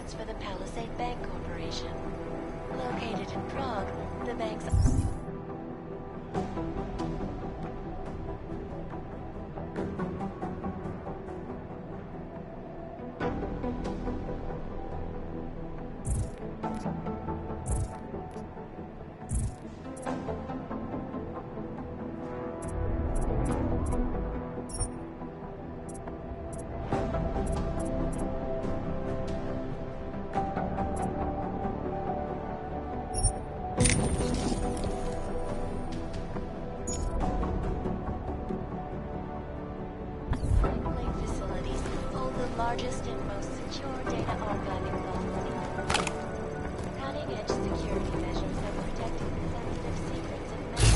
clients for the Palisade Bank Corporation. Located in Prague, the bank's... largest and most secure data archiving vaults. Cutting-edge security measures have protected the sensitive secrets of many.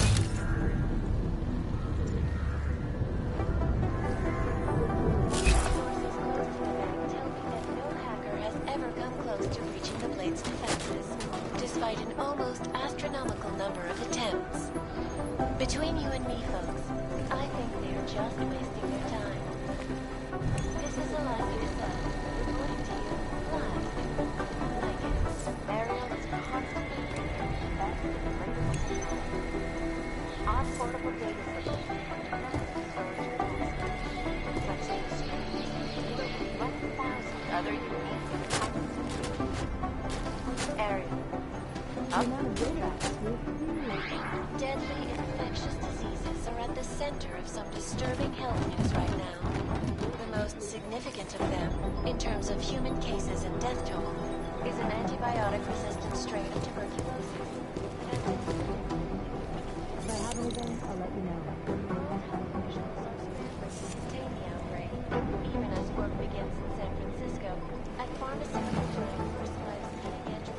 Sources close to the bank tell me that no hacker has ever come close to breaching the Blade's defenses, despite an almost astronomical number of attempts. Between you and me, folks, I think they're just wasting their time. This is a life you decide. According to you, live. Like it. Mariel is constantly bringing the best and greatest of our portable data systems are domestic storage pools, such as 1,000 other unique Ariel. Deadly infectious diseases are at the center of some disturbing health news right now. The most significant of them, in terms of human cases and death toll, is an antibiotic-resistant strain of tuberculosis. If I have anything, I'll let you know. World health officials are scrambling to contain the outbreak, even as work begins in San Francisco at pharmaceutical giants for supplies of cutting-edge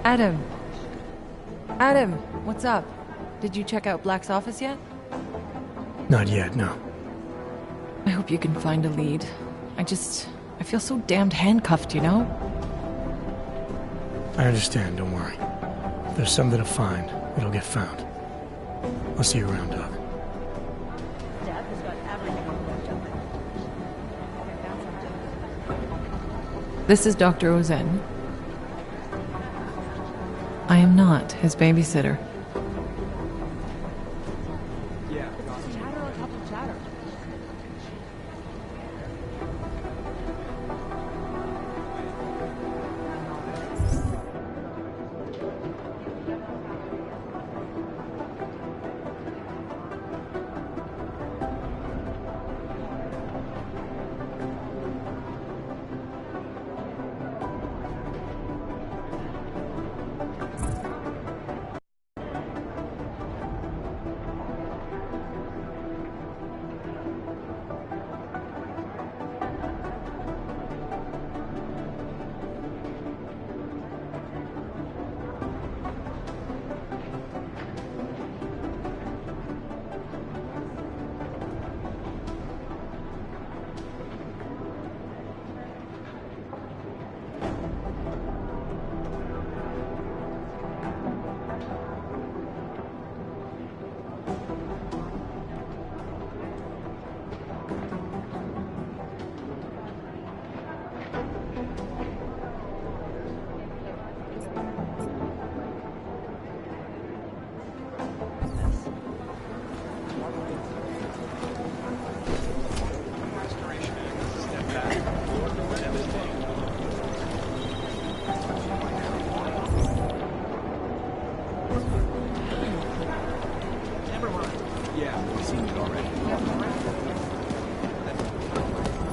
Adam. Adam, what's up? Did you check out Black's office yet? Not yet, no. I hope you can find a lead. I feel so damned handcuffed, you know? I understand, don't worry. If there's something to find, it'll get found. I'll see you around, Doc. Death has got everything on the web. This is Dr. Ozen. I am not his babysitter. It's chatter on top of chatter.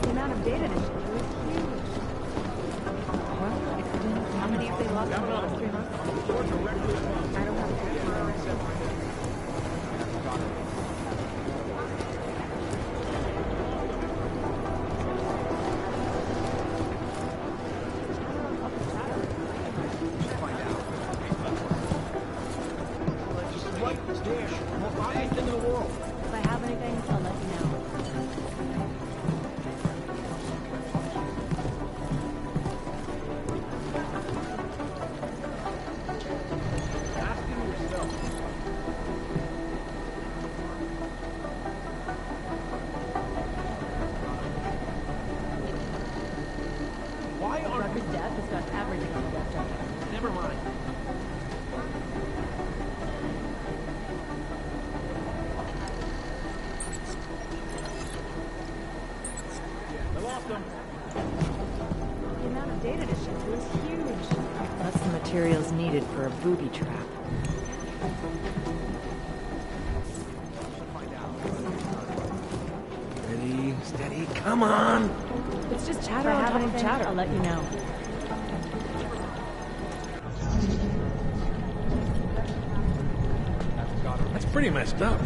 The amount of data to ship through is huge. How many have they lost in the last 3 months? I don't have a If I have anything, I'll let you know. Rucker's death has got everything on the web junket. Never mind. I lost him. The amount of data to ship through is huge. That's the materials needed for a booby trap. Steady, steady, come on! It's just chatter on top of chatter. I'll let you know. That's pretty messed up.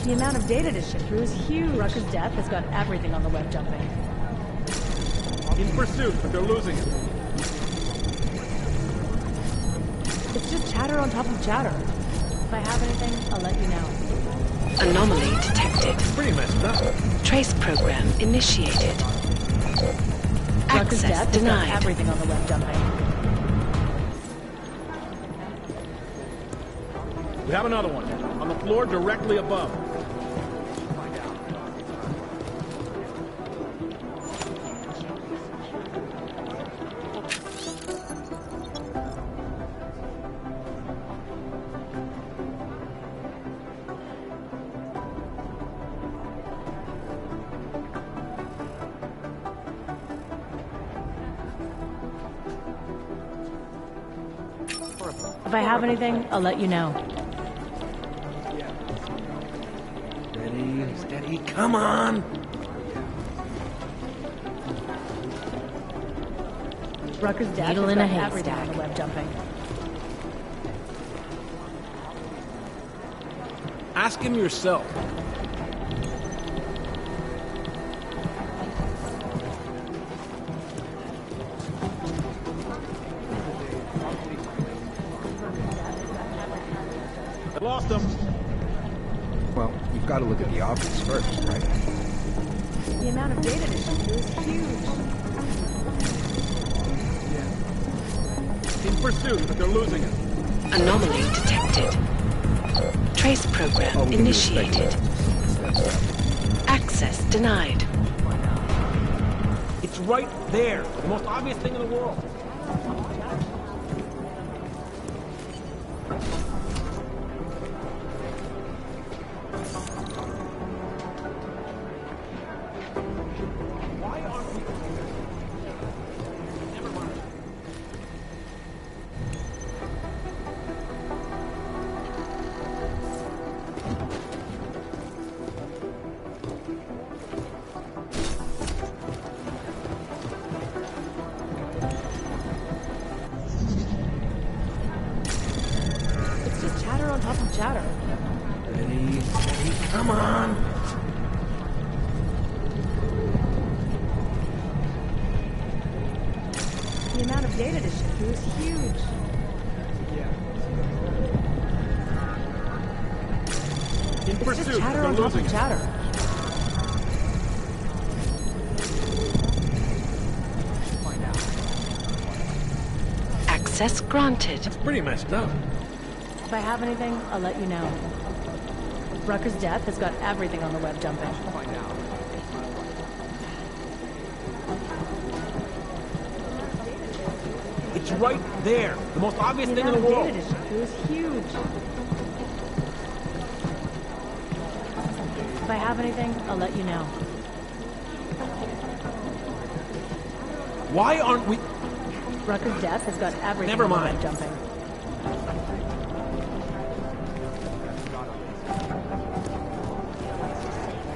The amount of data to ship through is huge. Rucker's death has got everything on the web jumping. In pursuit, but they're losing it. It's just chatter on top of chatter. If I have anything, I'll let you know. Anomaly detected. Pretty messed up. Trace program initiated. Rucker's Access death has got denied. everything on the web jumping. We have another one. On the floor directly above. If I have anything, I'll let you know. Steady, steady, come on! Rucker's death Needle has in a got everything on haystack. the web jumping. Ask him yourself. I lost him. Well, you've got to look at the obvious first, right? The amount of data this is huge. In pursuit, but they're losing it. Anomaly detected. Trace program initiated. Access denied. It's right there. The most obvious thing in the world. It's just chatter on top of chatter. Ready, steady, come on. The amount of data to ship through is huge. In It's pursuit, just chatter but on they're top losing of it. chatter. Access granted. It's pretty messed up. If I have anything, I'll let you know. Rucker's death has got everything on the web dumping. It's right there. The most obvious The thing in amount the of world. data to ship through is huge. If I have anything, I'll let you know. Why aren't we... Rucker's death has got everything Never on the mind. web dumping.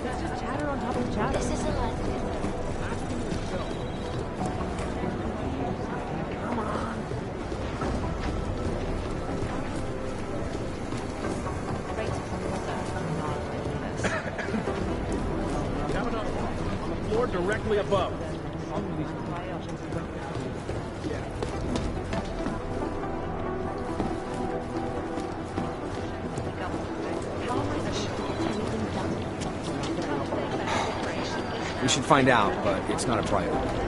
It's just chatter on top of chatter. This is a lesson. We have another one. On the floor directly above. We should find out, but it's not a priority.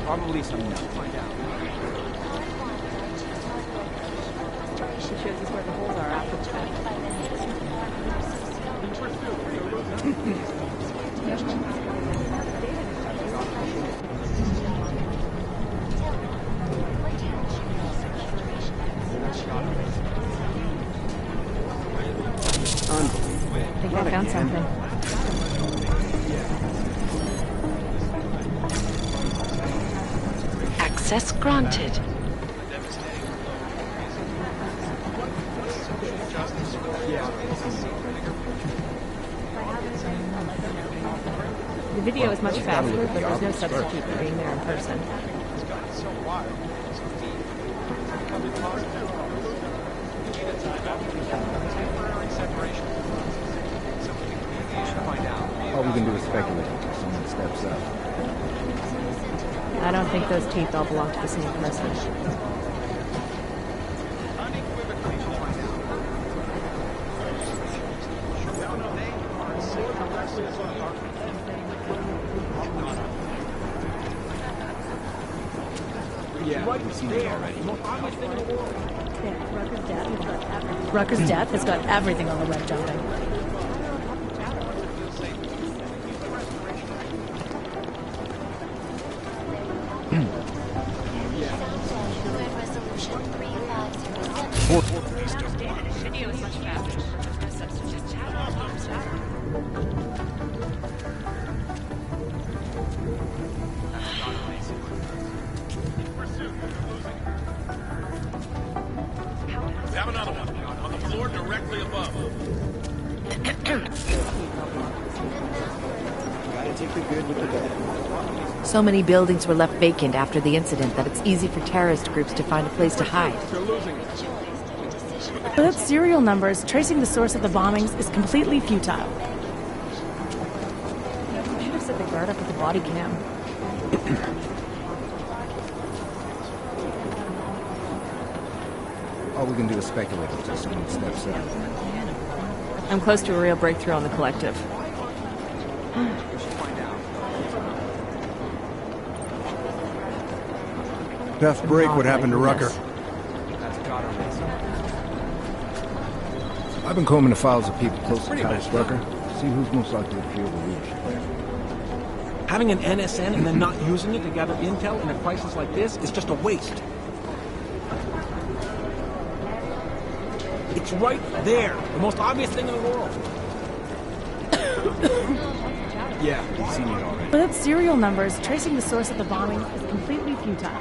Probably some find out. She shows us where the holes are after the fact. Unbelievable. I think I found something. Access granted. The video is much faster, but there's no substitute for being there in person. All we can do is speculate until someone steps up. I don't think those teeth all belong to the same person. Right there. The most obvious thing in the world. Rucker's death has got everything on the web dumping. UN Resolution 3507. Video is much faster. There's no substitute. Just chatter on top of chatter. We have another one. On the floor directly above. Take the good with the bad. So many buildings were left vacant after the incident that it's easy for terrorist groups to find a place to hide. Without serial numbers, tracing the source of the bombings is completely futile. I should have set the guard up with the body cam. All we can do is speculate until someone steps up. I'm close to a real breakthrough on the collective. Tough break, what happened to Rucker? I've been combing the files of people close to Kyle Rucker. See who's most likely to feel the leadership there. Having an NSN and then not using it to gather intel in a crisis like this is just a waste. It's right there. The most obvious thing in the world. Yeah, we've seen it already. Without serial numbers, tracing the source of the bombing is completely futile.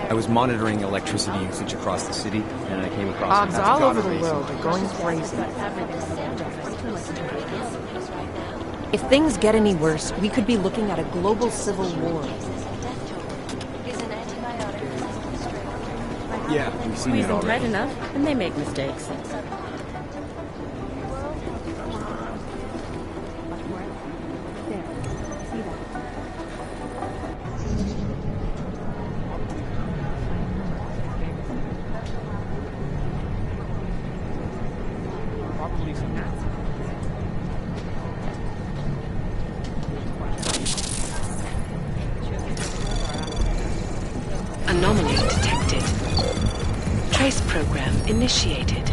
I was monitoring electricity usage across the city, and I came across... Ogs all over the world are going crazy. If things get any worse, we could be looking at a global civil war. Yeah, we've seen it Squeeze them tight already. enough, and they make mistakes. Probably some Anomaly detected. Trace program initiated.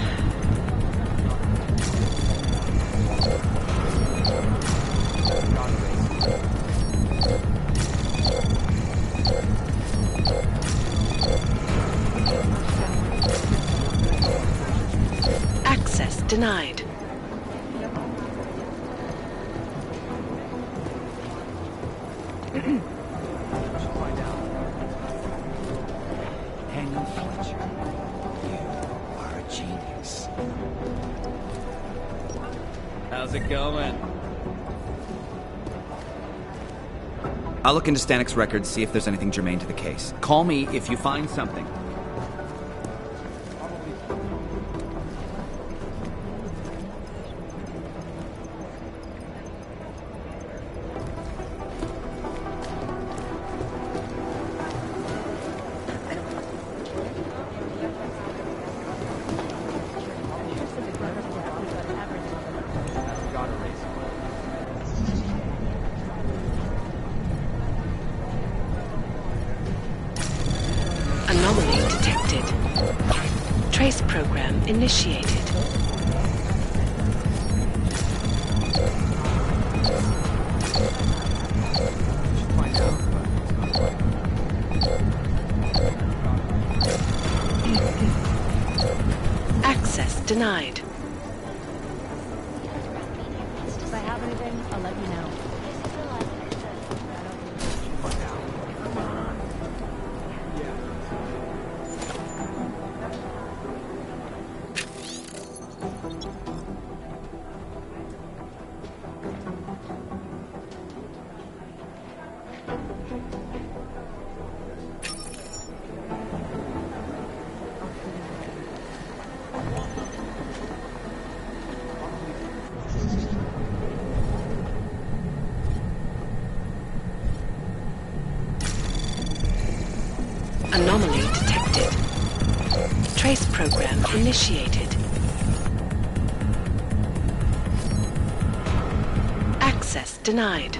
Access denied. Daniel Fletcher, you are a genius. How's it going? I'll look into Stanik's records, see if there's anything germane to the case. Call me if you find something. Anomaly detected. Trace program initiated. Access denied. If I have anything, I'll let you know. Anomaly detected. Trace program initiated. Access denied.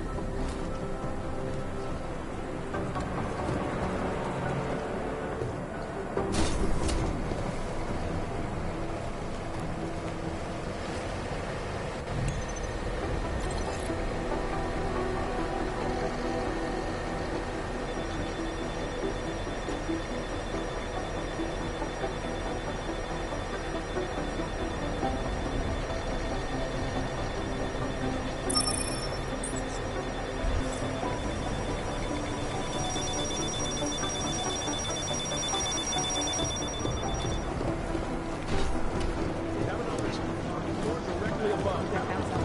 directly above.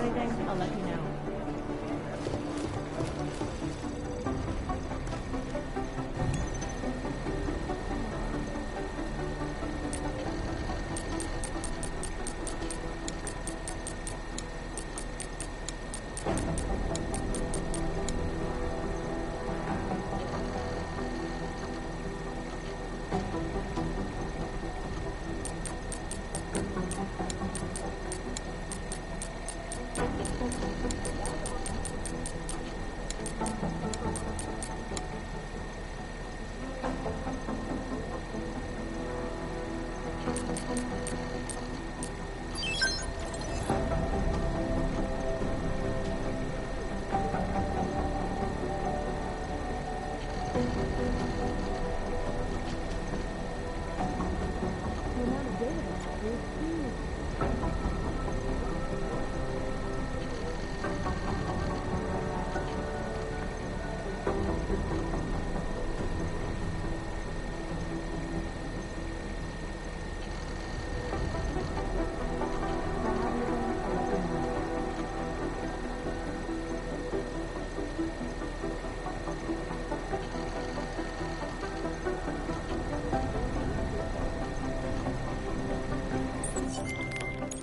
anything, I'll let you know.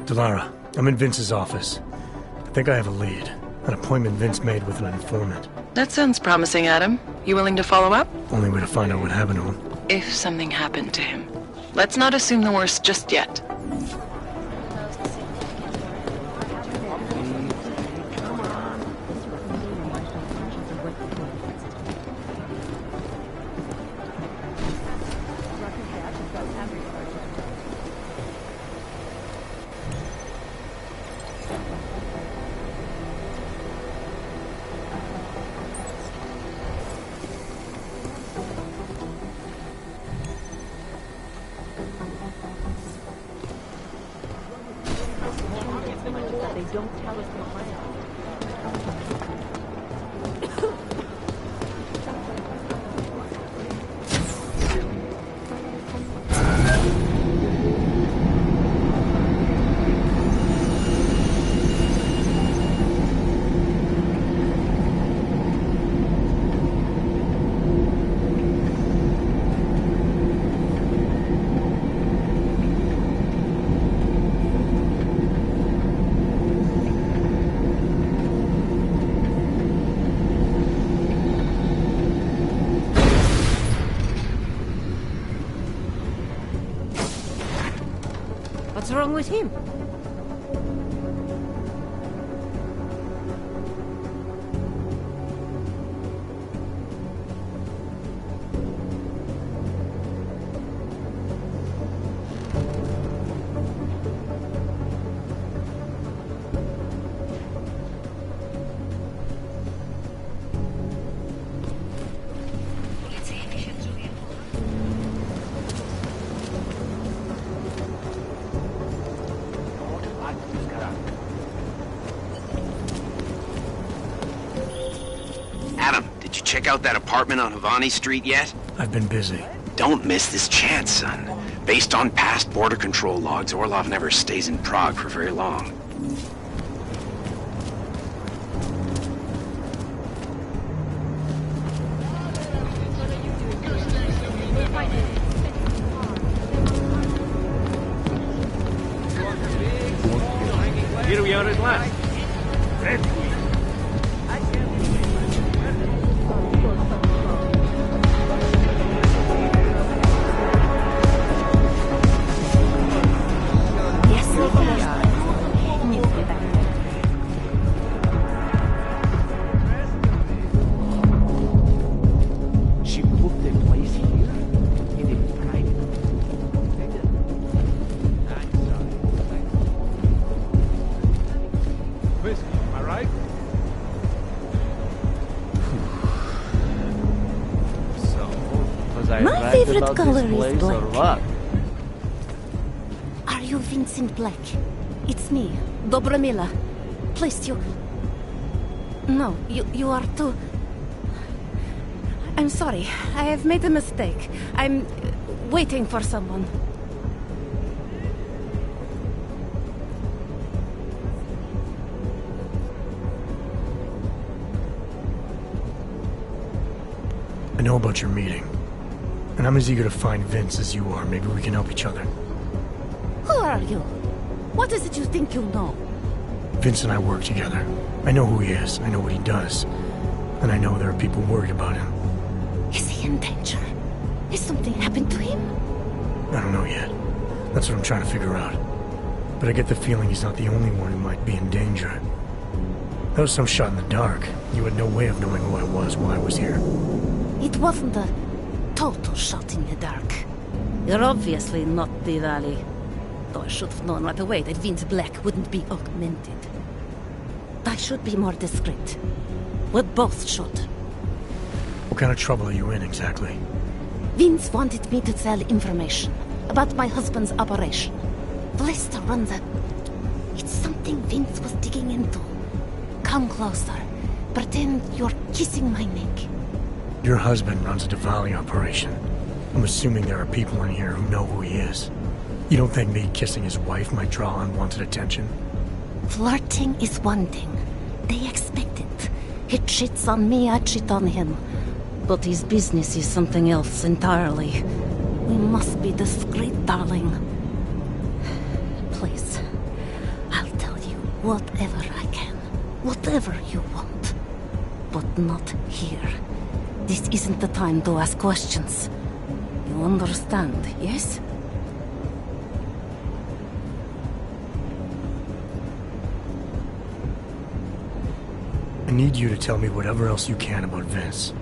Delara, I'm in Vince's office. I think I have a lead. An appointment Vince made with an informant. That sounds promising, Adam. You willing to follow up? Only way to find out what happened to him. If something happened to him. Let's not assume the worst just yet. What's wrong with him? Check out that apartment on Havani Street yet? I've been busy. Don't miss this chance, son. Based on past border control logs, Orlov never stays in Prague for very long. Here we are at last. My favorite color is black. Are you Vincent Black? It's me, Dobromila. Please, you... No, you are too... I'm sorry. I have made a mistake. I'm waiting for someone. I know about your meeting. And I'm as eager to find Vince as you are. Maybe we can help each other. Who are you? What is it you think you know? Vince and I work together. I know who he is. I know what he does. And I know there are people worried about him. Is he in danger? Has something happened to him? I don't know yet. That's what I'm trying to figure out. But I get the feeling he's not the only one who might be in danger. That was some shot in the dark. You had no way of knowing who I was while I was here. It wasn't a total shot in the dark. You're obviously not the Valley. Though I should have known right away that Vince Black wouldn't be augmented. I should be more discreet. We both should. What kind of trouble are you in, exactly? Vince wanted me to tell information about my husband's operation. Lester runs a... It's something Vince was digging into. Come closer. Pretend you're kissing my neck. Your husband runs a Diwali operation. I'm assuming there are people in here who know who he is. You don't think me kissing his wife might draw unwanted attention? Flirting is one thing. They expect it. He cheats on me, I cheat on him. But his business is something else entirely. We must be discreet, darling. Please, I'll tell you whatever I can. Whatever you want. But not here. This isn't the time to ask questions. You understand, yes? I need you to tell me whatever else you can about Vince.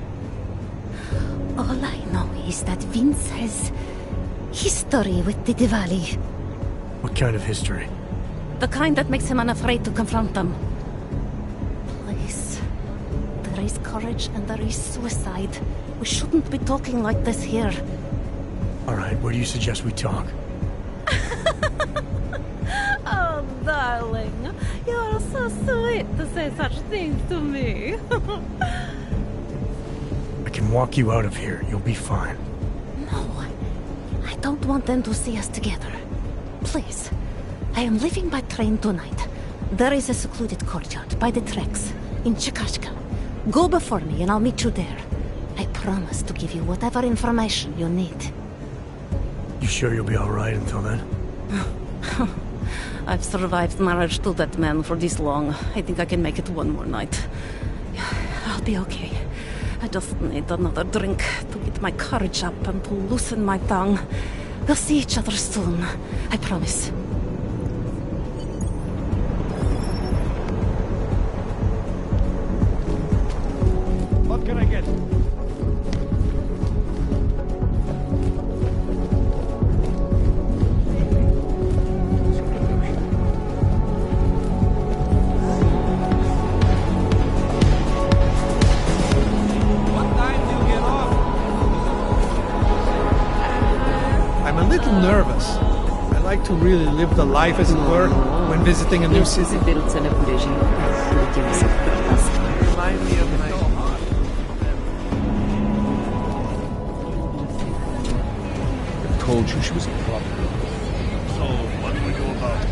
All I know is that Vince has history with the Diwali. What kind of history? The kind that makes him unafraid to confront them. Please. There is courage and there is suicide. We shouldn't be talking like this here. Alright, where do you suggest we talk? Oh, darling. You're so sweet to say such things to me. I can walk you out of here. You'll be fine. No. I don't want them to see us together. Please. I am leaving by train tonight. There is a secluded courtyard by the tracks in Chikashka. Go before me and I'll meet you there. I promise to give you whatever information you need. You sure you'll be alright until then? I've survived marriage to that man for this long. I think I can make it one more night. I'll be okay. I just need another drink to get my courage up and to loosen my tongue. We'll see each other soon. I promise. What can I get? Nervous. I like to really live the life, as it were, when visiting a new city. Remind me of my... I told you she was a problem. So, what do we do about it?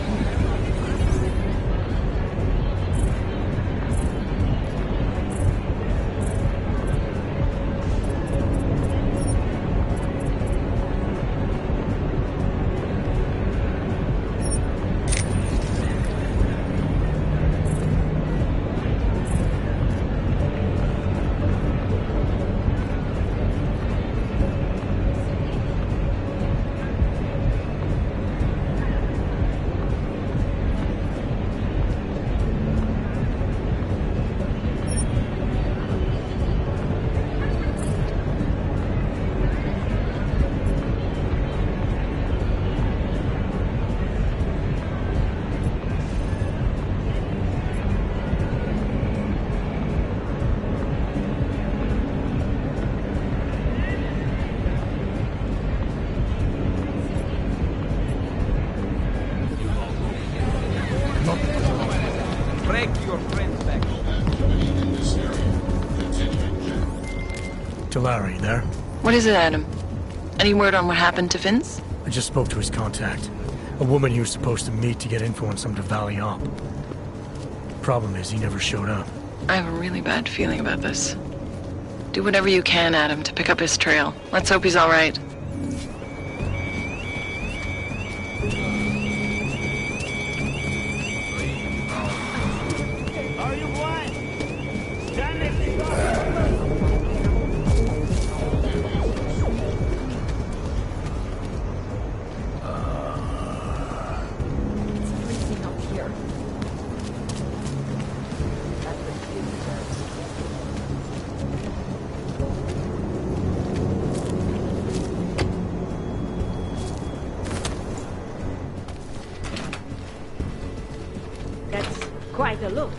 Larry, there? What is it, Adam? Any word on what happened to Vince? I just spoke to his contact. A woman he was supposed to meet to get info on some Diwali op. Problem is, he never showed up. I have a really bad feeling about this. Do whatever you can, Adam, to pick up his trail. Let's hope he's all right. Quite a look.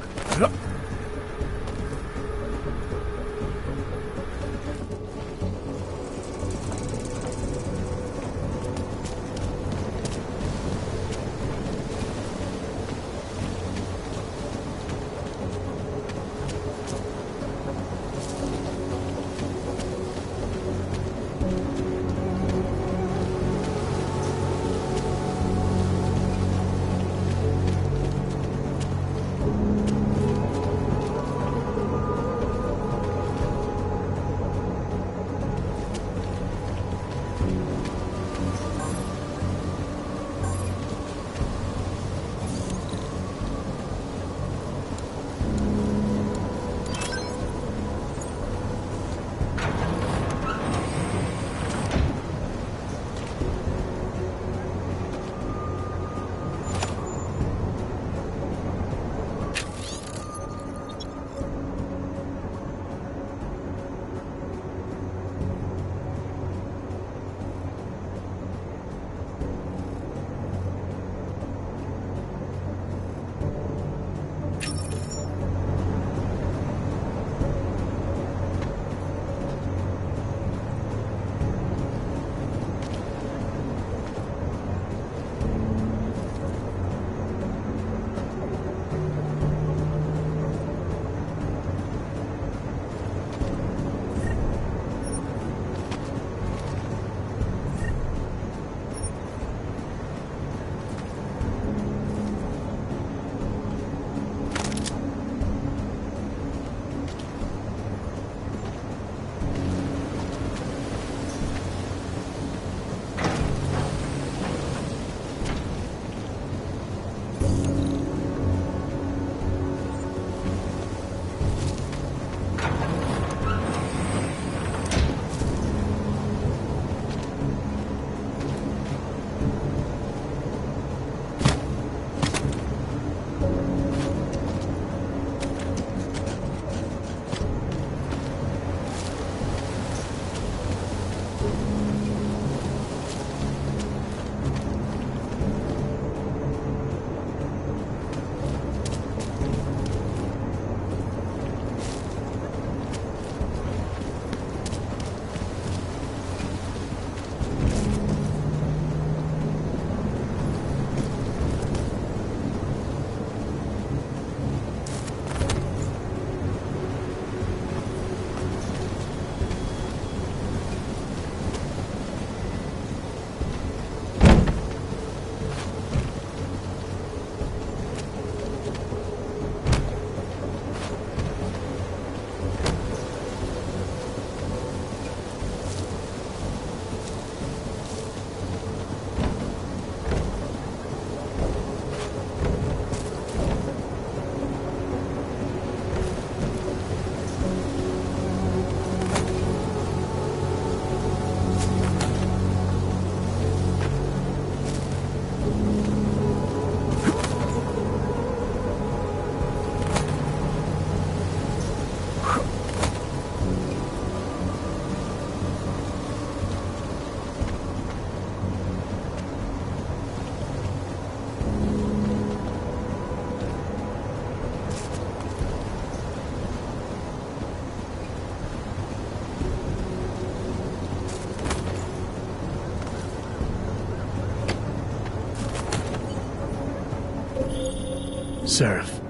Seraph,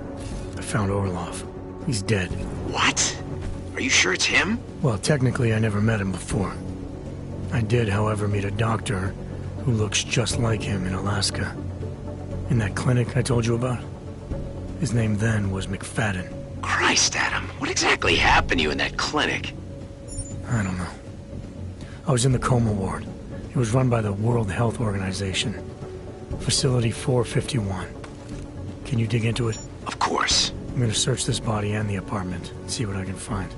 I found Orlov. He's dead. What? Are you sure it's him? Well, technically I never met him before. I did, however, meet a doctor who looks just like him in Alaska. In that clinic I told you about. His name then was McFadden. Christ, Adam, what exactly happened to you in that clinic? I don't know. I was in the coma ward. It was run by the World Health Organization. Facility 451. Can you dig into it? Of course. I'm gonna search this body and the apartment, and see what I can find.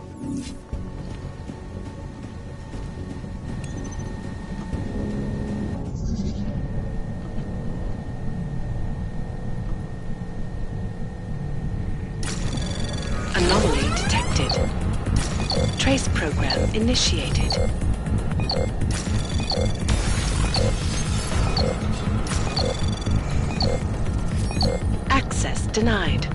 Anomaly detected. Trace program initiated. Access denied.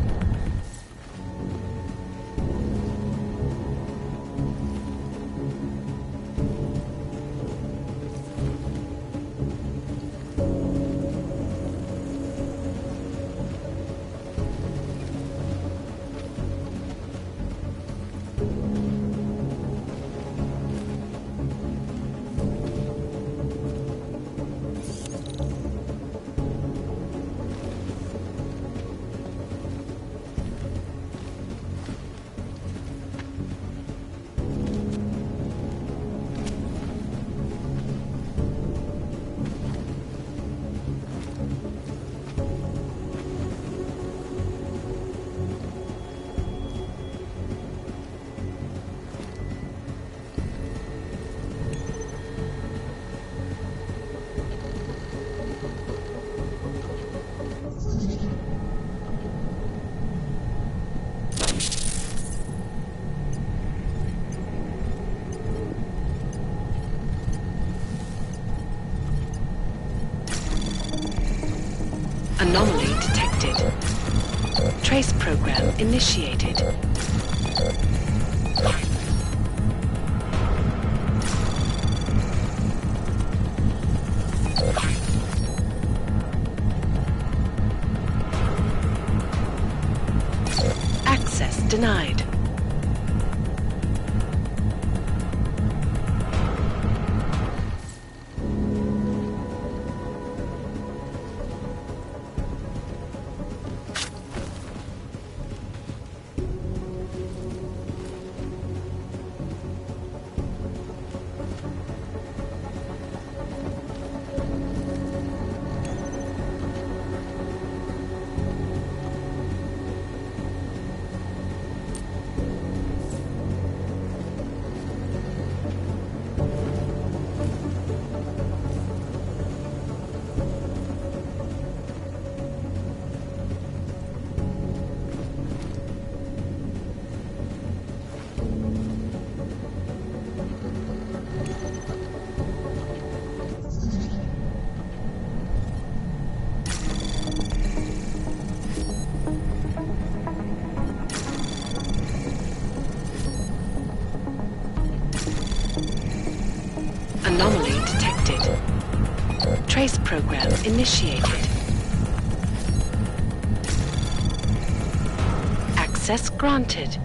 Anomaly detected. Trace program initiated. Access denied. Anomaly detected. Trace program initiated. Access granted.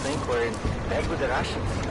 think we're in bed with the Russians.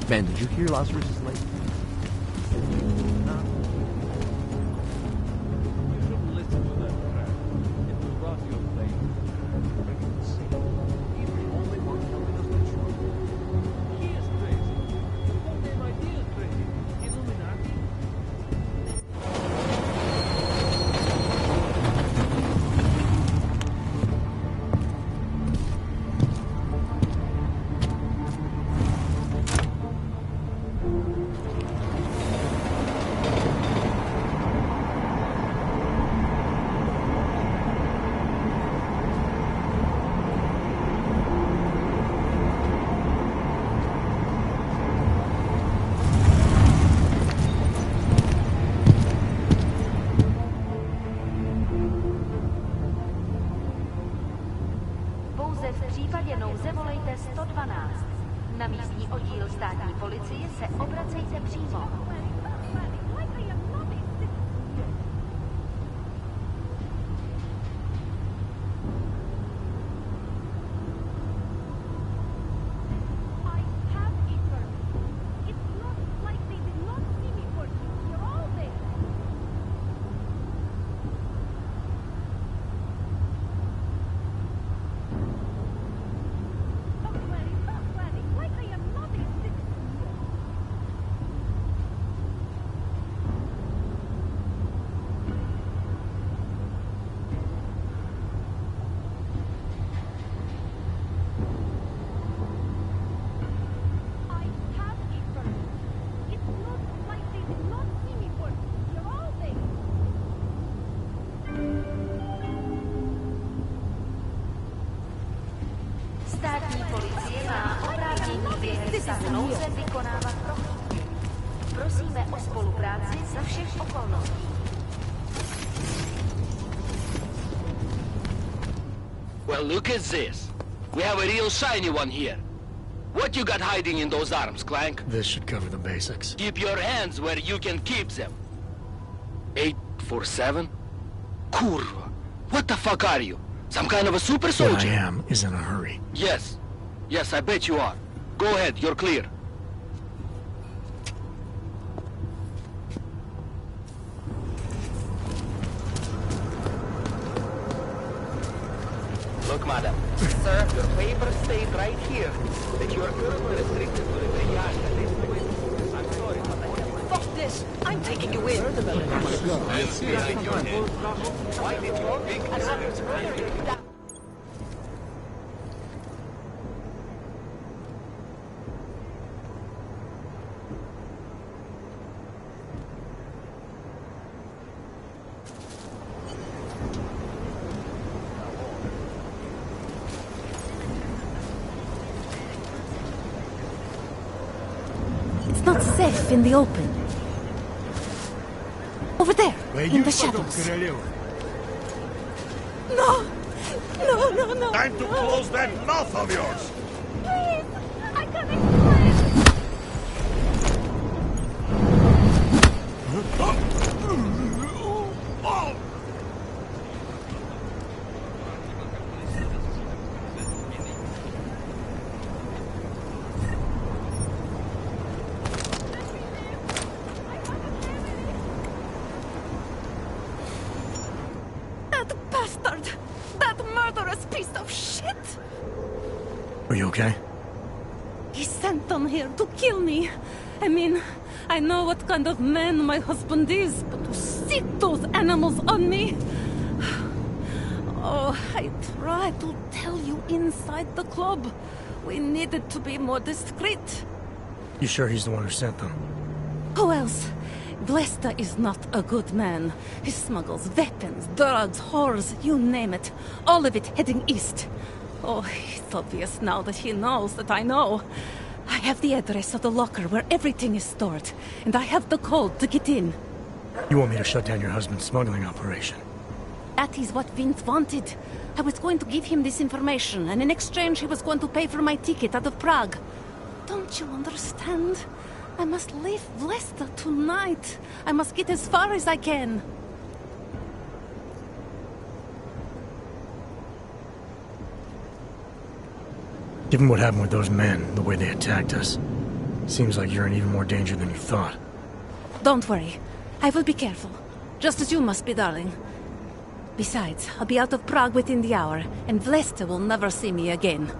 Ben, did you hear Lazarus is late? V případě nouze volejte 112. Na místní oddíl státní policie se obracejte přímo. Státní policie má oprávnění během stavu nouze vykonávat prohlídky. Prosíme o spolupráci za všech okolností. Well, look at this. We have a real shiny one here. What you got hiding in those arms, Clank? This should cover the basics. Keep your hands where you can keep them. 847? kurwa. What the fuck are you? Some kind of a super What soldier? I am is in a hurry. Yes. Yes, I bet you are. Go ahead, you're clear. Look, madam. Sir, your papers state right here that you are currently restricted to the free yard. I'm sorry, but I have... Fuck this! I'm taking you in! Hands behind your head. Why did you pick this? It's not safe in the open. Over there, in the shadows. No! No, no, no! Time to close that mouth of yours! Please! I can explain! That bastard! That murderous piece of shit! Are you okay? He sent them here to kill me. I mean, I know what kind of man my husband is, but to sick those animals on me... Oh, I tried to tell you inside the club. We needed to be more discreet. You sure he's the one who sent them? Who else? Blesta is not a good man. He smuggles weapons, drugs, whores, you name it. All of it heading east. Oh, it's obvious now that he knows that I know. I have the address of the locker where everything is stored, and I have the code to get in. You want me to shut down your husband's smuggling operation? That is what Vince wanted. I was going to give him this information, and in exchange he was going to pay for my ticket out of Prague. Don't you understand? I must leave Blesta tonight. I must get as far as I can. Given what happened with those men, the way they attacked us, seems like you're in even more danger than you thought. Don't worry. I will be careful. Just as you must be, darling. Besides, I'll be out of Prague within the hour, and Blesta will never see me again.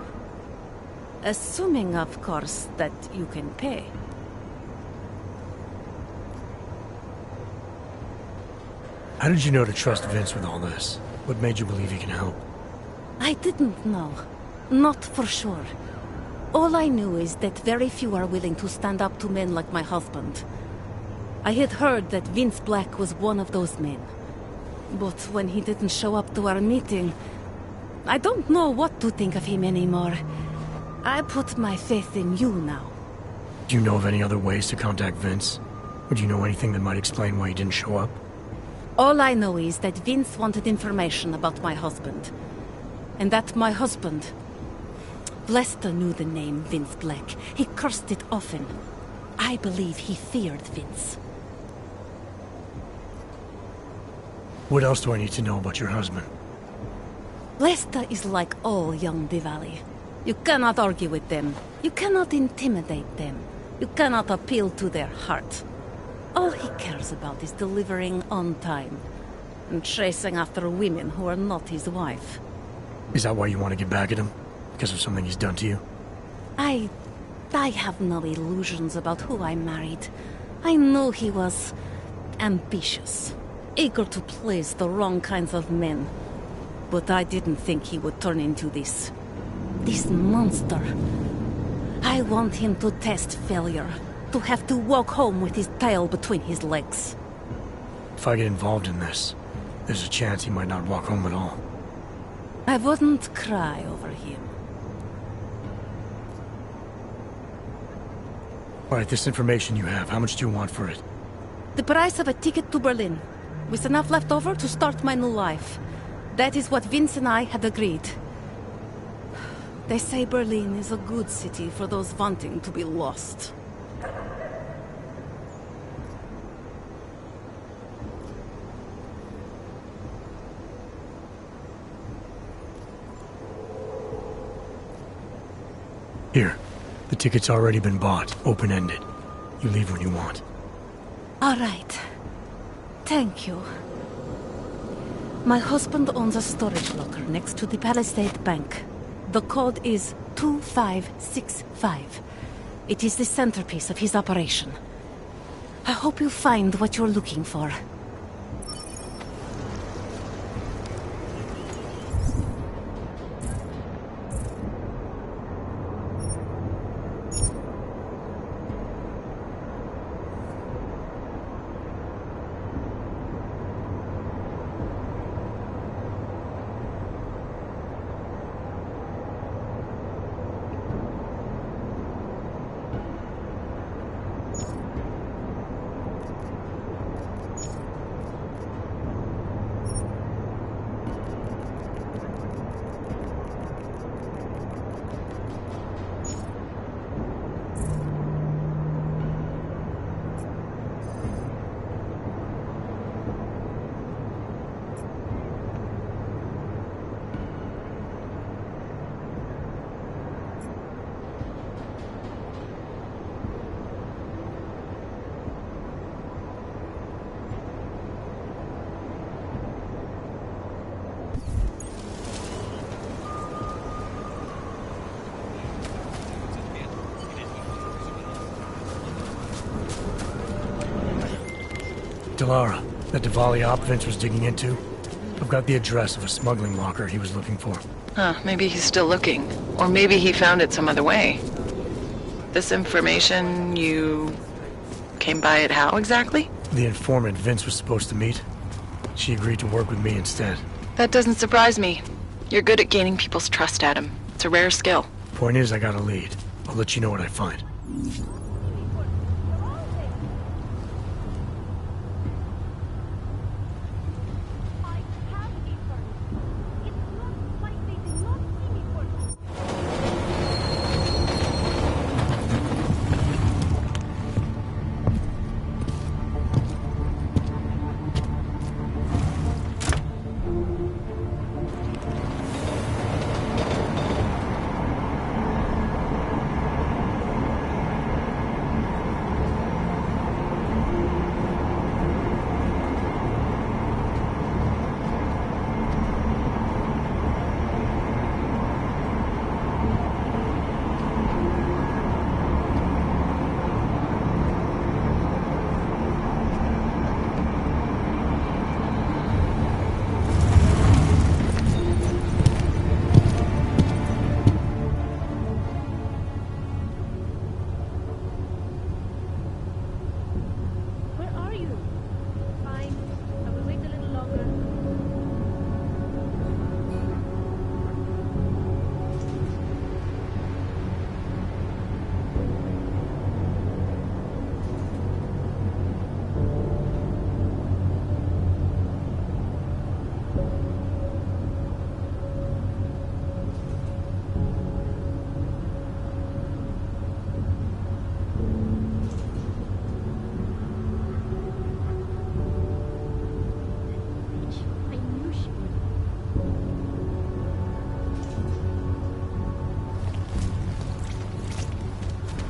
Assuming, of course, that you can pay. How did you know to trust Vince with all this? What made you believe he can help? I didn't know. Not for sure. All I knew is that very few are willing to stand up to men like my husband. I had heard that Vince Black was one of those men. But when he didn't show up to our meeting, I don't know what to think of him anymore. I put my faith in you now. Do you know of any other ways to contact Vince? Or do you know anything that might explain why he didn't show up? All I know is that Vince wanted information about my husband. And that my husband... Blesta knew the name Vince Black. He cursed it often. I believe he feared Vince. What else do I need to know about your husband? Blesta is like all young Diwali. You cannot argue with them. You cannot intimidate them. You cannot appeal to their heart. All he cares about is delivering on time. And chasing after women who are not his wife. Is that why you want to get back at him? Because of something he's done to you? I have no illusions about who I married. I know he was ambitious, eager to please the wrong kinds of men. But I didn't think he would turn into this monster. I want him to test failure, to have to walk home with his tail between his legs. If I get involved in this, there's a chance he might not walk home at all. I wouldn't cry over him. Alright, this information you have, how much do you want for it? The price of a ticket to Berlin, with enough left over to start my new life. That is what Vince and I had agreed. They say Berlin is a good city for those wanting to be lost. Here, the ticket's already been bought, open-ended. You leave when you want. All right. Thank you. My husband owns a storage locker next to the Palisade Bank. The code is 2565. It is the centerpiece of his operation. I hope you find what you're looking for. Delara, that Diwali op Vince was digging into? I've got the address of a smuggling locker he was looking for. Huh, maybe he's still looking. Or maybe he found it some other way. This information, you came by it how exactly? The informant Vince was supposed to meet. She agreed to work with me instead. That doesn't surprise me. You're good at gaining people's trust, Adam. It's a rare skill. Point is, I got a lead. I'll let you know what I find.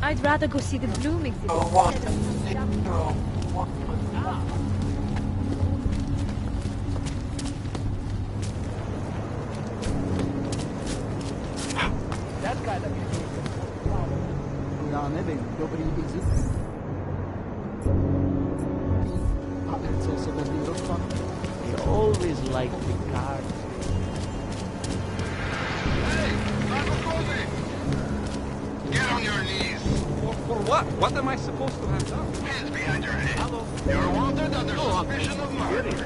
I'd rather go see the Bloom exhibit. That guy that ja, nevím, dobrý exist. It's also dobrý rozpad. He always liked the cards. Get on your knees. For what? What am I supposed to have done? Hands behind your head. Hello. You're wanted under suspicion of murder.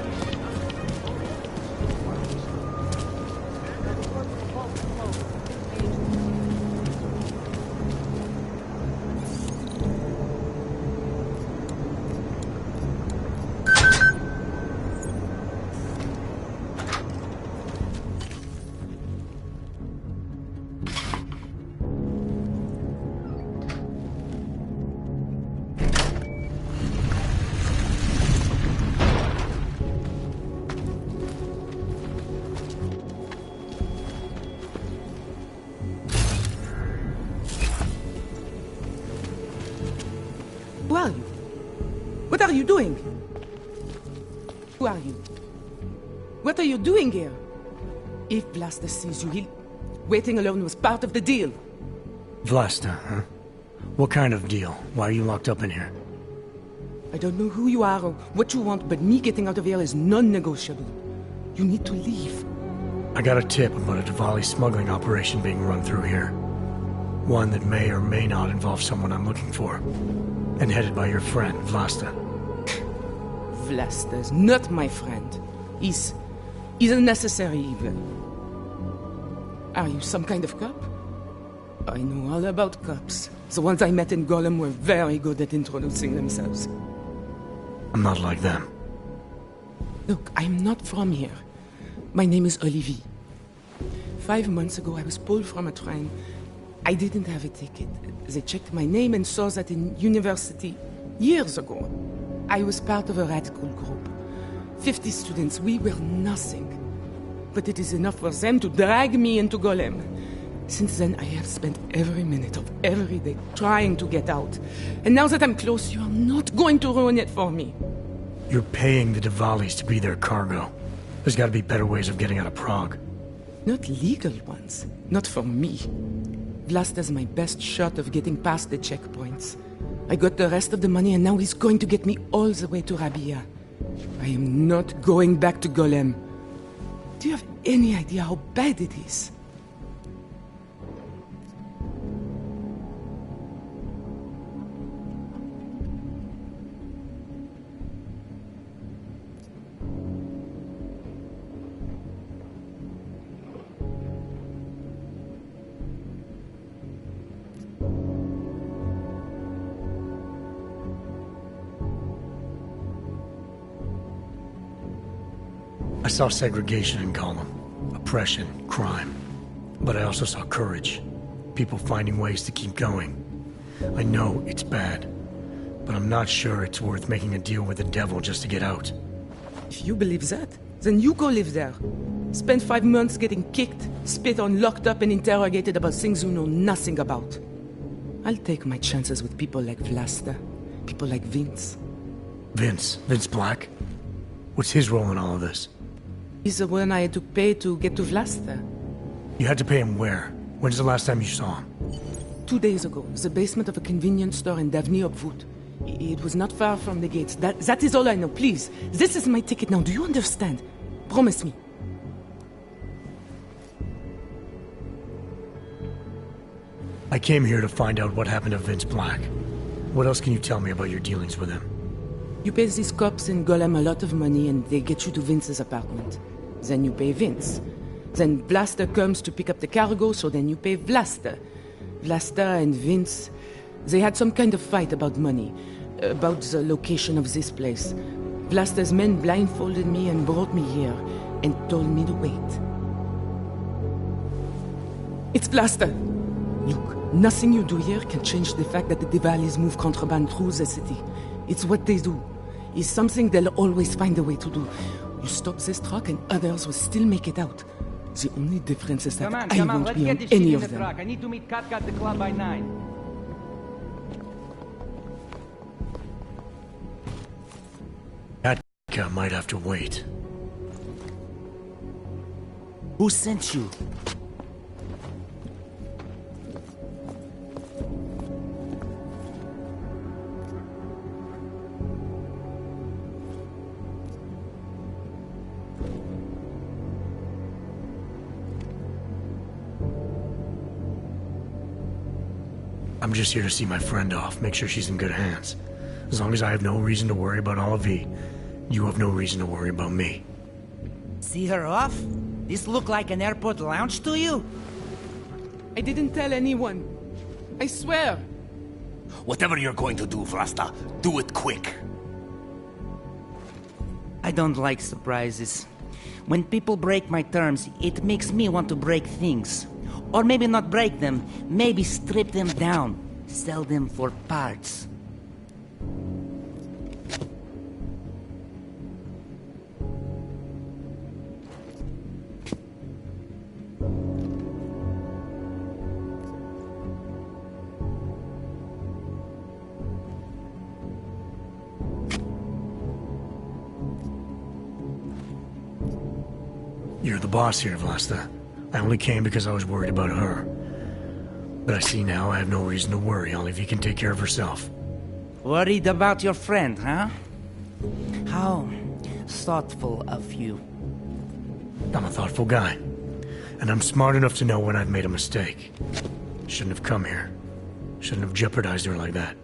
Who are you? What are you doing? Who are you? What are you doing here? If Blaster sees you, waiting alone was part of the deal. Vlasta, huh? What kind of deal? Why are you locked up in here? I don't know who you are or what you want, but me getting out of here is non-negotiable. You need to leave. I got a tip about a Diwali smuggling operation being run through here. One that may or may not involve someone I'm looking for. And headed by your friend, Vlasta. Vlasta's not my friend. He's a necessary evil. Are you some kind of cop? I know all about cops. The ones I met in Golem were very good at introducing themselves. I'm not like them. Look, I'm not from here. My name is Olivier. 5 months ago, I was pulled from a train. I didn't have a ticket. They checked my name and saw that in university years ago. I was part of a radical group. 50 students, we were nothing. But it is enough for them to drag me into Golem. Since then, I have spent every minute of every day trying to get out. And now that I'm close, you are not going to ruin it for me. You're paying the Diwalis to be their cargo. There's gotta be better ways of getting out of Prague. Not legal ones. Not for me. Vlasta's my best shot of getting past the checkpoints. I got the rest of the money and now he's going to get me all the way to Rabia. I am not going back to Golem. Do you have any idea how bad it is? I saw segregation in Gollum, oppression, crime. But I also saw courage. People finding ways to keep going. I know it's bad, but I'm not sure it's worth making a deal with the devil just to get out. If you believe that, then you go live there. Spend 5 months getting kicked, spit on, locked up and interrogated about things you know nothing about. I'll take my chances with people like Vlasta, people like Vince. Vince Black? What's his role in all of this? He's the one I had to pay to get to Vlasta. You had to pay him where? When's the last time you saw him? 2 days ago, the basement of a convenience store in Davni Obvut. It was not far from the gates. That is all I know, please. This is my ticket now, do you understand? Promise me. I came here to find out what happened to Vince Black. What else can you tell me about your dealings with him? You pay these cops in Golem a lot of money and they get you to Vince's apartment. Then you pay Vince. Then Blaster comes to pick up the cargo, so then you pay Vlasta. Vlasta and Vince, they had some kind of fight about money, about the location of this place. Vlasta's men blindfolded me and brought me here, and told me to wait. It's Vlasta! Look, nothing you do here can change the fact that the Diwalis move contraband through the city. It's what they do. It's something they'll always find a way to do. You stop this truck and others will still make it out. The only difference is that I won't be on any of them. I need to meet Katka at the club by 9. Katka might have to wait. Who sent you? I'm just here to see my friend off, make sure she's in good hands. As long as I have no reason to worry about Olivier, you have no reason to worry about me. See her off? This look like an airport lounge to you? I didn't tell anyone. I swear. Whatever you're going to do, Vlasta, do it quick. I don't like surprises. When people break my terms, it makes me want to break things. Or maybe not break them, maybe strip them down, sell them for parts. You're the boss here, Vlasta. I only came because I was worried about her. But I see now I have no reason to worry. Olive can take care of herself. Worried about your friend, huh? How thoughtful of you. I'm a thoughtful guy. And I'm smart enough to know when I've made a mistake. Shouldn't have come here. Shouldn't have jeopardized her like that.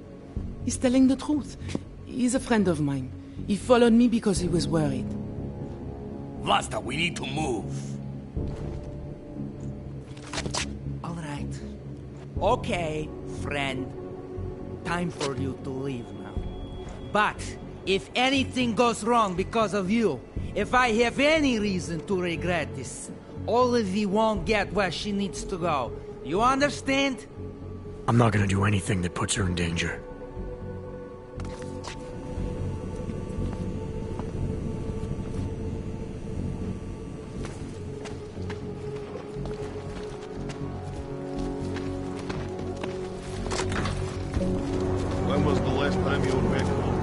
He's telling the truth. He's a friend of mine. He followed me because he was worried. Vlasta, we need to move. All right. Okay, friend. Time for you to leave now. But if anything goes wrong because of you, if I have any reason to regret this, Olivia won't get where she needs to go. You understand? I'm not gonna do anything that puts her in danger. When was the last time you were back home?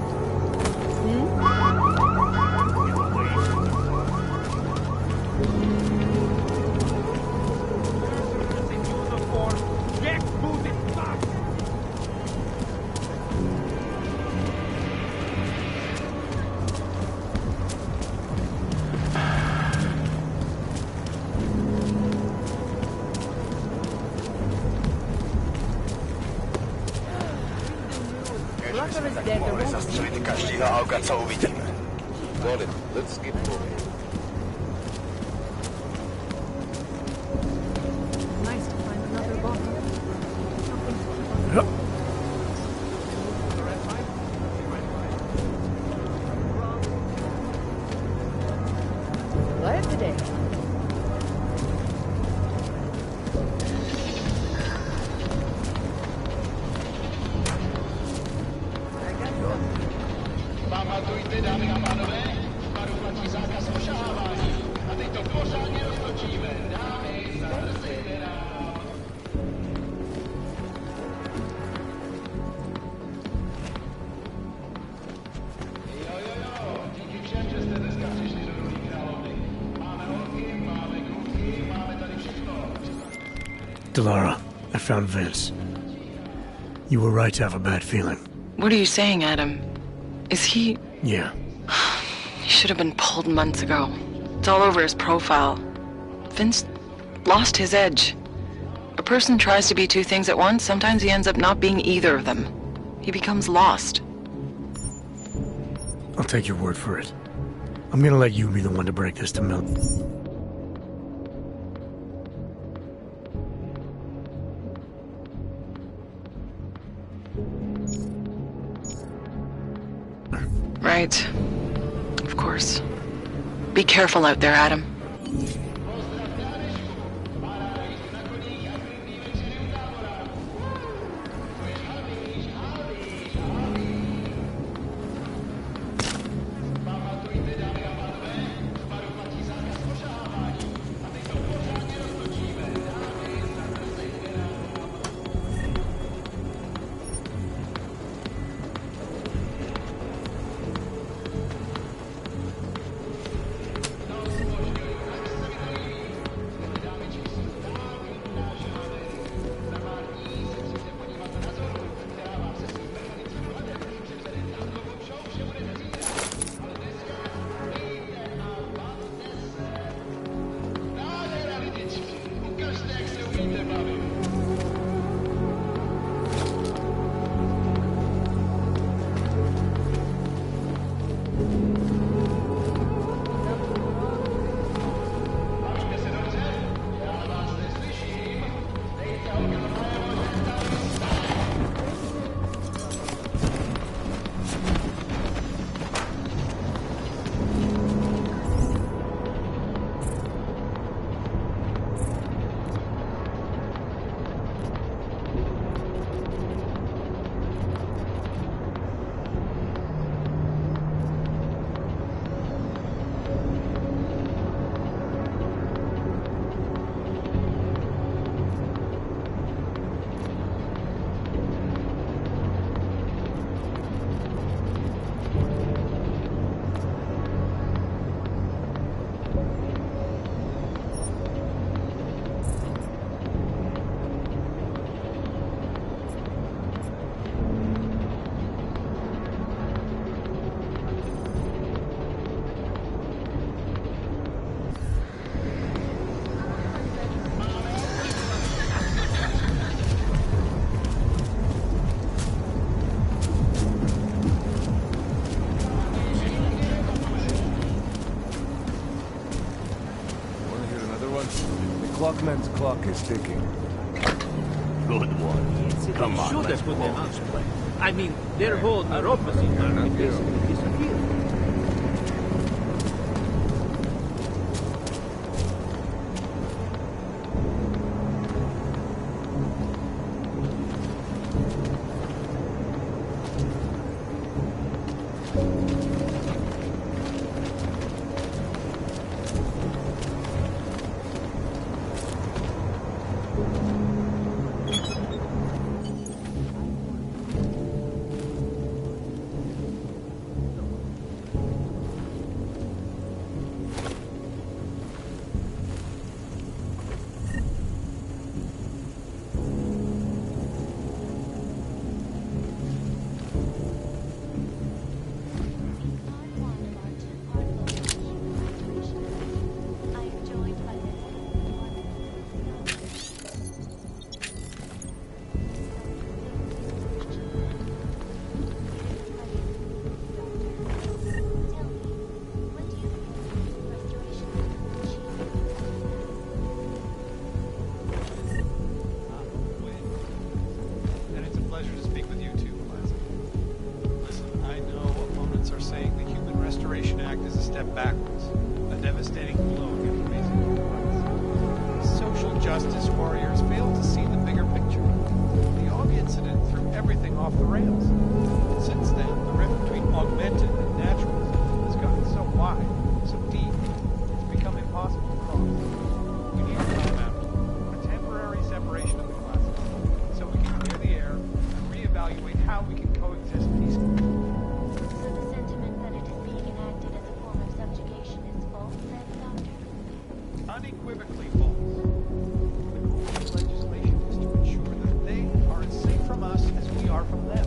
Každého auga, co uvidíme. Got it. Let's skip moving. Nice to find another bottle. What today? Pamatujte, dámy a pánové, baru platí zákaz ošahávání. A teď to pořádně roztočíme. Dámy, zavrstejte nám. Jo, díky všem, že jste dneska přišli do Dolní královny. Máme holky, máme klubky, máme tady všechno. Delara, I found Vince. You were right to have a bad feeling. What are you saying, Adam? Is he... Yeah. He should have been pulled months ago. It's all over his profile. Vince lost his edge. A person tries to be two things at once, sometimes he ends up not being either of them. He becomes lost. I'll take your word for it. I'm gonna let you be the one to break this to Mel. Right. Of course. Be careful out there, Adam. man's clock is ticking. Good one. Come on, Should let's have put go. the house play. I mean, their whole neuropathy market basically disappeared. And it's a pleasure to speak with you too, Plaza. Listen, I know opponents are saying the Human Restoration Act is a step backwards, a devastating blow against basic human rights. Social justice warriors fail to see the bigger picture. The Og incident threw everything off the rails. Since then, the rift between augmented and naturalism has gotten so wide, so deep, it's become impossible to cross. We need a time out, a temporary separation of the classes, so we can clear the air and reevaluate how we can coexist peacefully. So the sentiment that it is being enacted as a form of subjugation is false, then, Doctor? Unequivocally false. The goal of legislation is to ensure that they are as safe from us as we are from them.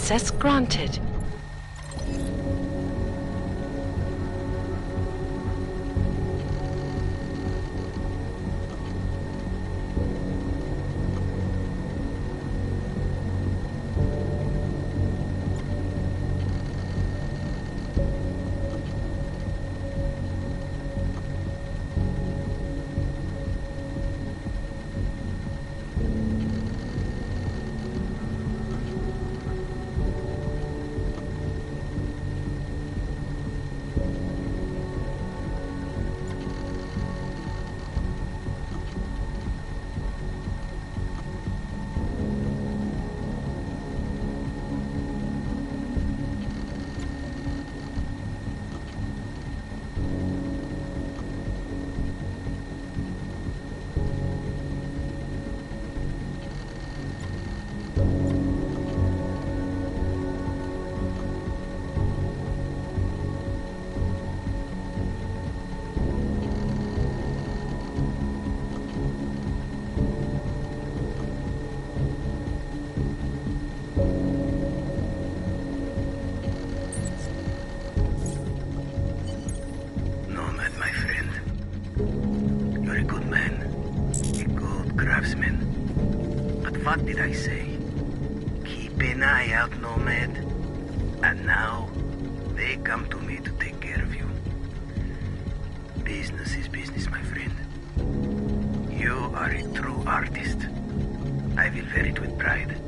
Access granted. What did I say? Keep an eye out, Nomad. And now, they come to me to take care of you. Business is business, my friend. You are a true artist. I will wear it with pride.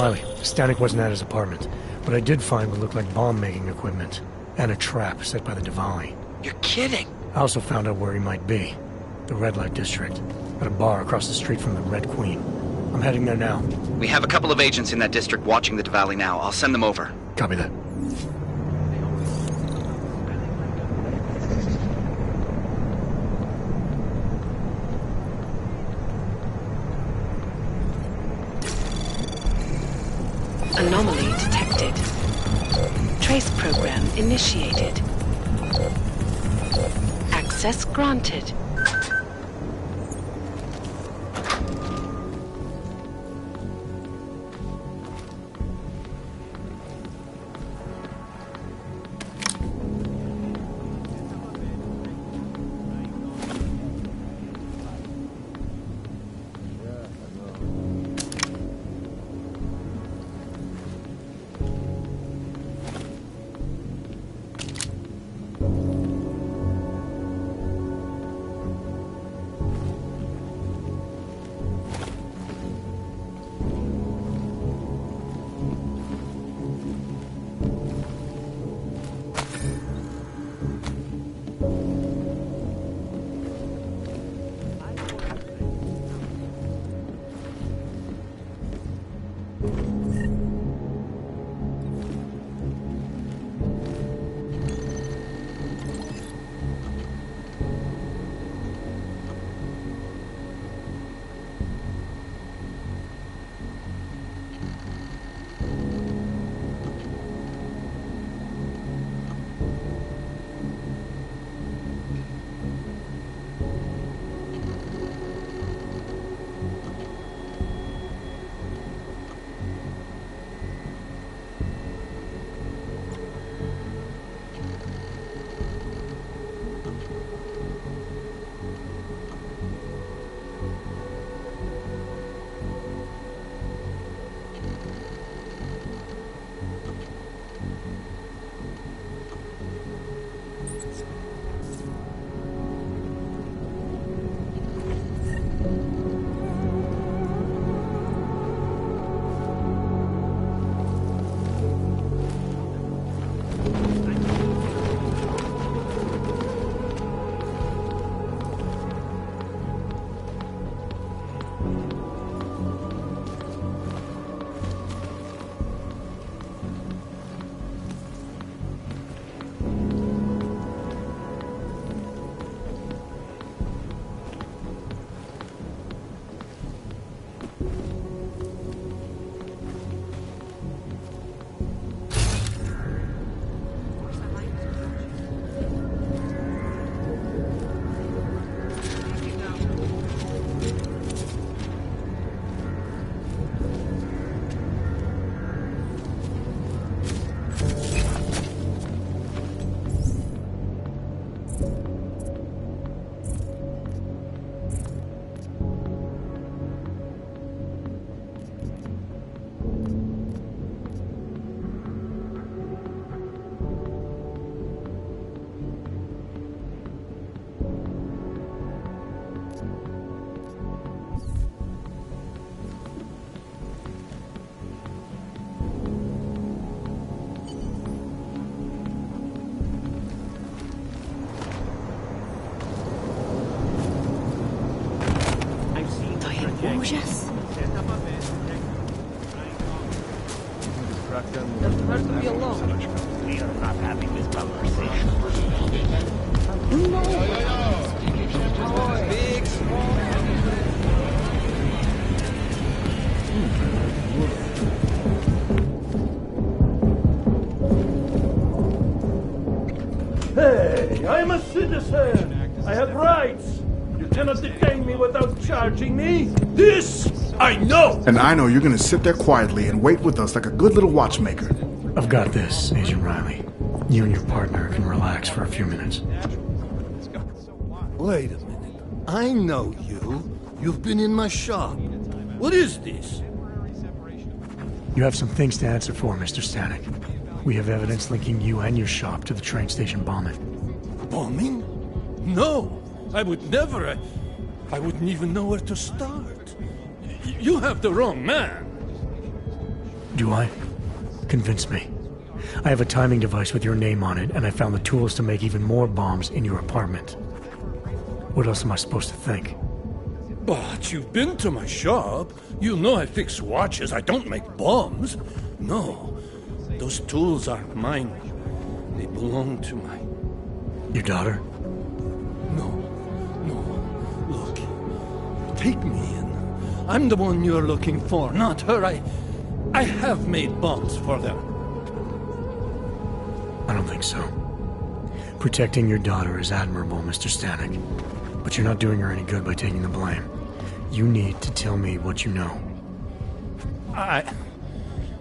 Riley, Stanek wasn't at his apartment, but I did find what looked like bomb-making equipment, and a trap set by the Diwali. You're kidding. I also found out where he might be. The Red Light District, at a bar across the street from the Red Queen. I'm heading there now. We have a couple of agents in that district watching the Diwali now. I'll send them over. Copy that. Anomaly detected. Trace program initiated. Access granted. Ужас. Doesn't hurt to be alone. We are not having this conversation. Big, small. Hey, I'm a citizen. I have rights. You cannot detain me without charging me. This I know. And I know you're gonna sit there quietly and wait with us like a good little watchmaker. I've got this, Agent Riley. You and your partner can relax for a few minutes. Wait a minute. I know you. You've been in my shop. What is this? You have some things to answer for, Mr. Stanek. We have evidence linking you and your shop to the train station bombing. Bombing? No, I would never. I wouldn't even know where to start. You have the wrong man. Do I? Convince me. I have a timing device with your name on it, and I found the tools to make even more bombs in your apartment. What else am I supposed to think? But you've been to my shop. You know I fix watches. I don't make bombs. No, those tools aren't mine. They belong to my... Your daughter? No. Look, take me in. I'm the one you're looking for, not her. I have made bombs for them. I don't think so. Protecting your daughter is admirable, Mr. Stanek. But you're not doing her any good by taking the blame. You need to tell me what you know.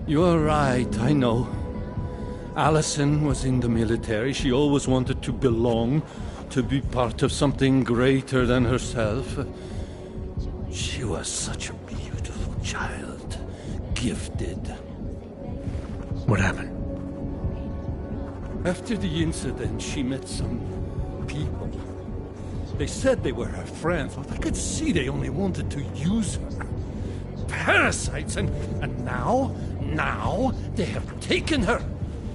You're right, I know. Allison was in the military. She always wanted to belong, to be part of something greater than herself. She was such a beautiful child. Gifted. What happened? After the incident, she met some people. They said they were her friends, but I could see they only wanted to use her. Parasites, and now they have taken her.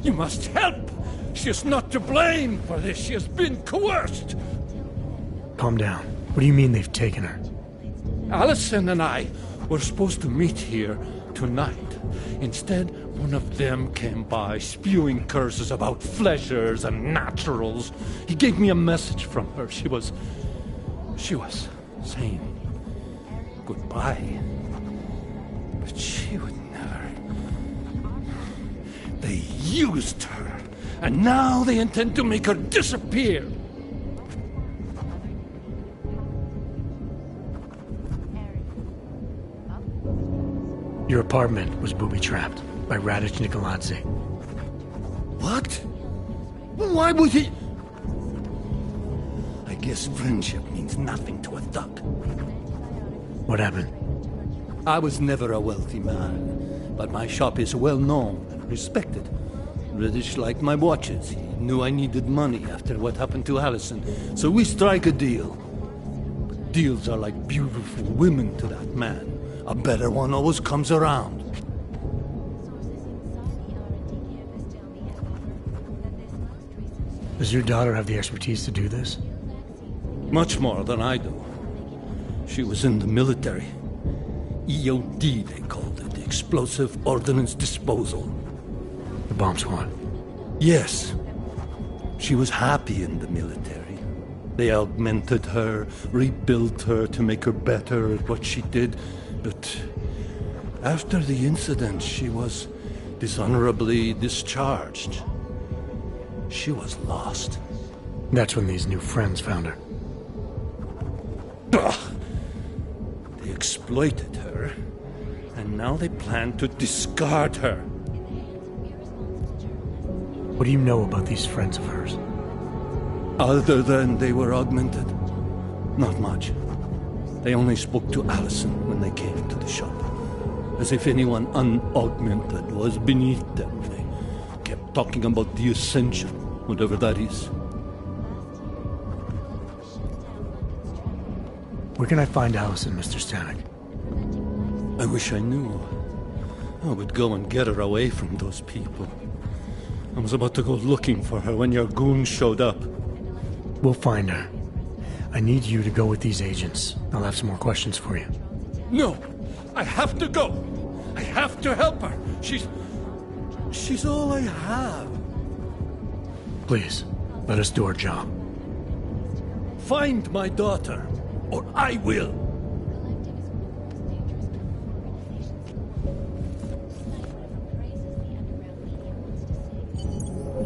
You must help. She is not to blame for this. She has been coerced. Calm down. What do you mean they've taken her? Allison and I were supposed to meet here tonight. Instead, one of them came by, spewing curses about fleshers and naturals. He gave me a message from her. She was saying goodbye. But she would never. They used her, and now they intend to make her disappear. Your apartment was booby-trapped by Radic Nikoladze. What? Why would he? I guess friendship means nothing to a duck. What happened? I was never a wealthy man, but my shop is well known and respected. Radic liked my watches. He knew I needed money after what happened to Allison, so we strike a deal. But deals are like beautiful women to that man. A better one always comes around. Does your daughter have the expertise to do this? Much more than I do. She was in the military. EOD, they called it. Explosive Ordnance Disposal. The bomb squad? Yes. She was happy in the military. They augmented her, rebuilt her to make her better at what she did. But after the incident, she was dishonorably discharged. She was lost. That's when these new friends found her. Ugh. They exploited her, and now they plan to discard her. What do you know about these friends of hers? Other than they were augmented? Not much. They only spoke to Allison when they came to the shop. As if anyone unaugmented was beneath them. They kept talking about the Ascension, whatever that is. Where can I find Allison, Mr. Stanek? I wish I knew. I would go and get her away from those people. I was about to go looking for her when your goons showed up. We'll find her. I need you to go with these agents. I'll have some more questions for you. No! I have to go! I have to help her! She's all I have. Please, let us do our job. Find my daughter, or I will!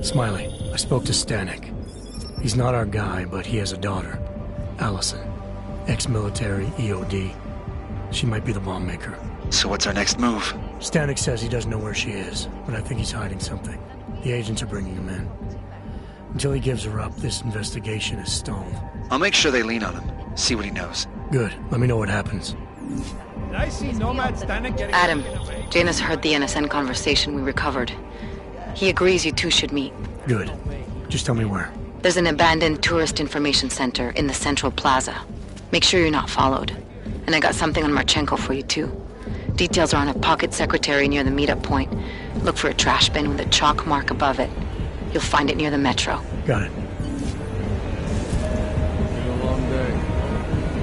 Smiley, I spoke to Stanek. He's not our guy, but he has a daughter. Allison. Ex-military, EOD. She might be the bomb maker. So what's our next move? Stanek says he doesn't know where she is, but I think he's hiding something. The agents are bringing him in. Until he gives her up, this investigation is stalled. I'll make sure they lean on him. See what he knows. Good. Let me know what happens. Did I see Nomad Stanek getting... Adam, Janus heard the NSN conversation we recovered. He agrees you two should meet. Good. Just tell me where. There's an abandoned tourist information center in the central plaza. Make sure you're not followed. And I got something on Marchenko for you too. Details are on a pocket secretary near the meetup point. Look for a trash bin with a chalk mark above it. You'll find it near the metro. Got it. Been a long day.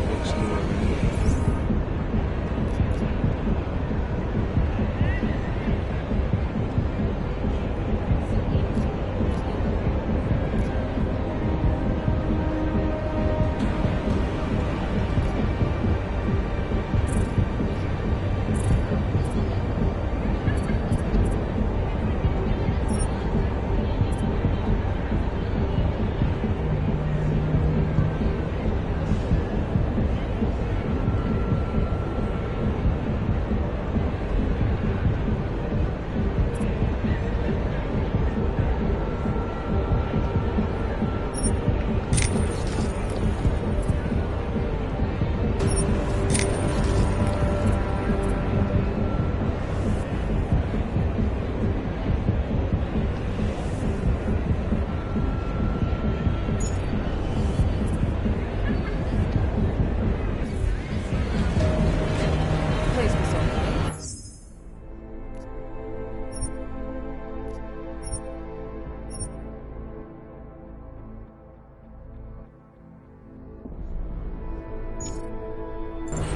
Looks good.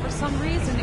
For some reason,